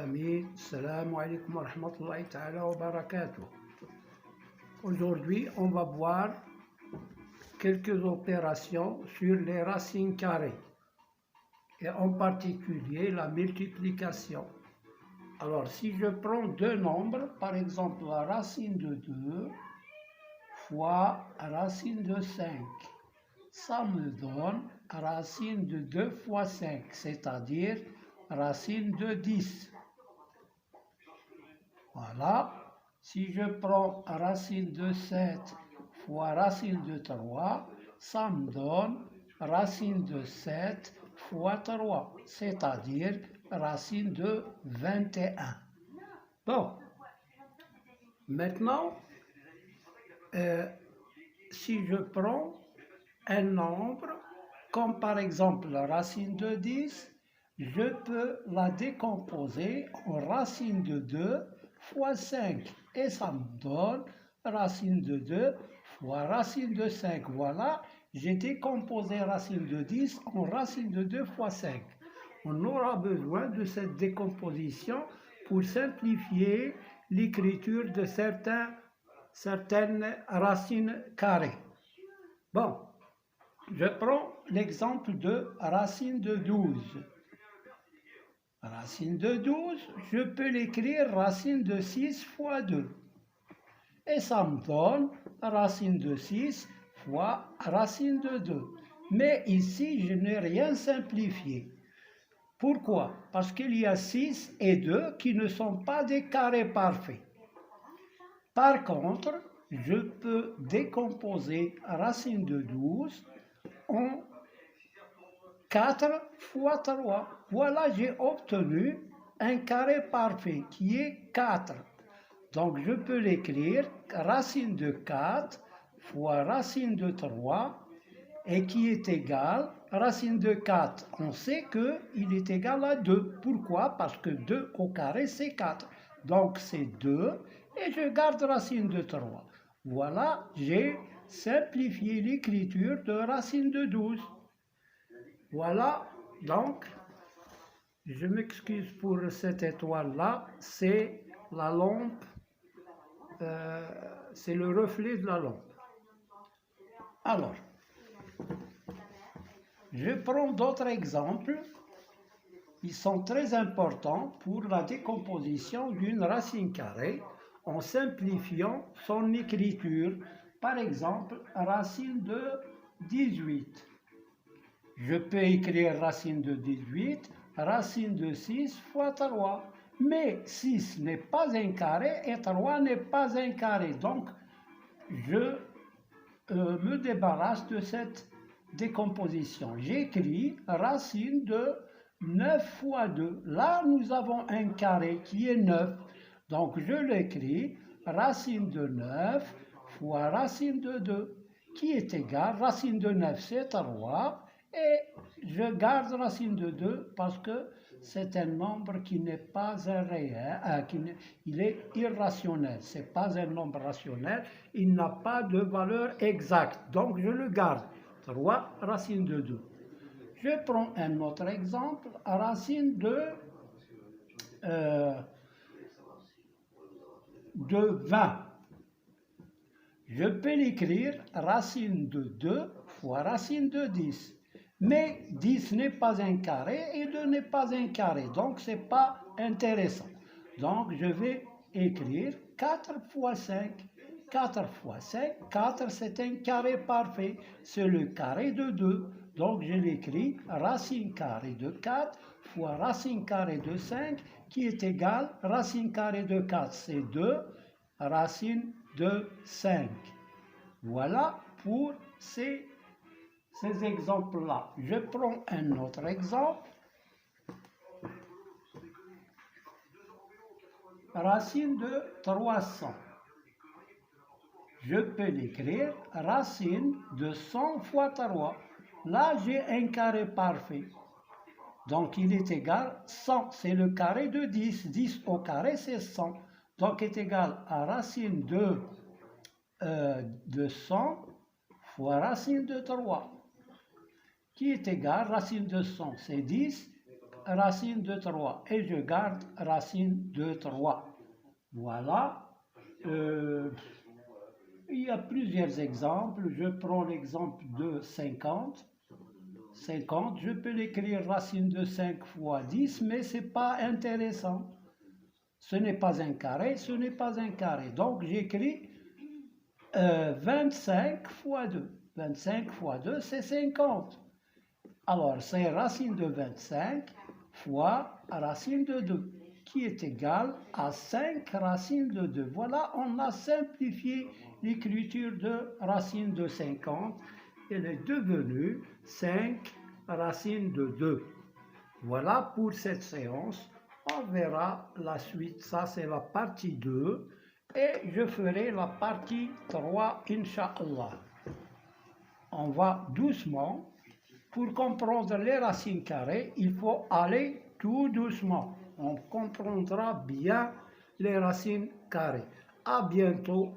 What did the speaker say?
Amin. Salam alaikum wa rahmatullahi ta'ala wa barakatuh. Aujourd'hui, on va voir quelques opérations sur les racines carrées et en particulier la multiplication. Alors, si je prends deux nombres, par exemple la racine de 2 fois racine de 5, ça me donne racine de 2 fois 5, c'est-à-dire racine de 10. Voilà. Si je prends racine de 7 fois racine de 3, ça me donne racine de 7 fois 3, c'est-à-dire racine de 21. Bon, maintenant, si je prends un nombre, comme par exemple la racine de 10, je peux la décomposer en racine de 2 fois 5. Et ça me donne racine de 2 fois racine de 5. Voilà, j'ai décomposé racine de 10 en racine de 2 fois 5. On aura besoin de cette décomposition pour simplifier l'écriture de certaines racines carrées. Bon, je prends l'exemple de racine de 12. Racine de 12, je peux l'écrire racine de 6 fois 2. Et ça me donne racine de 6 fois racine de 2. Mais ici, je n'ai rien simplifié. Pourquoi? Parce qu'il y a 6 et 2 qui ne sont pas des carrés parfaits. Par contre, je peux décomposer racine de 12 en 4 fois 3. Voilà, j'ai obtenu un carré parfait qui est 4. Donc, je peux l'écrire racine de 4 fois racine de 3 et qui est égal, racine de 4, on sait qu'il est égal à 2. Pourquoi? Parce que 2 au carré, c'est 4. Donc, c'est 2 et je garde racine de 3. Voilà, j'ai simplifié l'écriture de racine de 12. Voilà, donc, je m'excuse pour cette étoile-là, c'est la lampe, c'est le reflet de la lampe. Alors, je prends d'autres exemples, ils sont très importants pour la décomposition d'une racine carrée en simplifiant son écriture. Par exemple, racine de 18. Je peux écrire racine de 18, racine de 6 fois 3. Mais 6 n'est pas un carré et 3 n'est pas un carré. Donc, je me débarrasse de cette décomposition. J'écris racine de 9 fois 2. Là, nous avons un carré qui est 9. Donc, je l'écris racine de 9 fois racine de 2, qui est égal, racine de 9, c'est 3. Et je garde racine de 2 parce que c'est un nombre qui n'est pas un réel, il est irrationnel. Ce n'est pas un nombre rationnel, il n'a pas de valeur exacte. Donc je le garde. 3 racine de 2. Je prends un autre exemple, racine de 20. Je peux l'écrire racine de 2 fois racine de 10. Mais 10 n'est pas un carré et 2 n'est pas un carré, donc ce n'est pas intéressant. Donc je vais écrire 4 fois 5. 4 fois 5, 4 c'est un carré parfait, c'est le carré de 2. Donc je l'écris racine carrée de 4 fois racine carrée de 5 qui est égal racine carrée de 4, c'est 2 racine de 5. Voilà pour ces exemples-là. Je prends un autre exemple. Racine de 300. Je peux l'écrire racine de 100 fois 3. Là, j'ai un carré parfait. Donc, il est égal 100. C'est le carré de 10. 10 au carré, c'est 100. Donc, est égal à racine de 100 fois racine de 3. Qui est égal, racine de 100, c'est 10, racine de 3 et je garde racine de 3. Voilà. Euh, il y a plusieurs exemples. Je prends l'exemple de 50. 50, je peux l'écrire racine de 5 fois 10, mais ce n'est pas intéressant. Ce n'est pas un carré, ce n'est pas un carré. Donc j'écris 25 fois 2. 25 fois 2, c'est 50. Alors c'est racine de 25 fois racine de 2, qui est égal à 5 racines de 2. Voilà, on a simplifié l'écriture de racine de 50. Elle est devenue 5 racines de 2. Voilà pour cette séance. On verra la suite. Ça, c'est la partie 2. Et je ferai la partie 3, Inch'Allah. On va doucement. Pour comprendre les racines carrées, il faut aller tout doucement. On comprendra bien les racines carrées. À bientôt.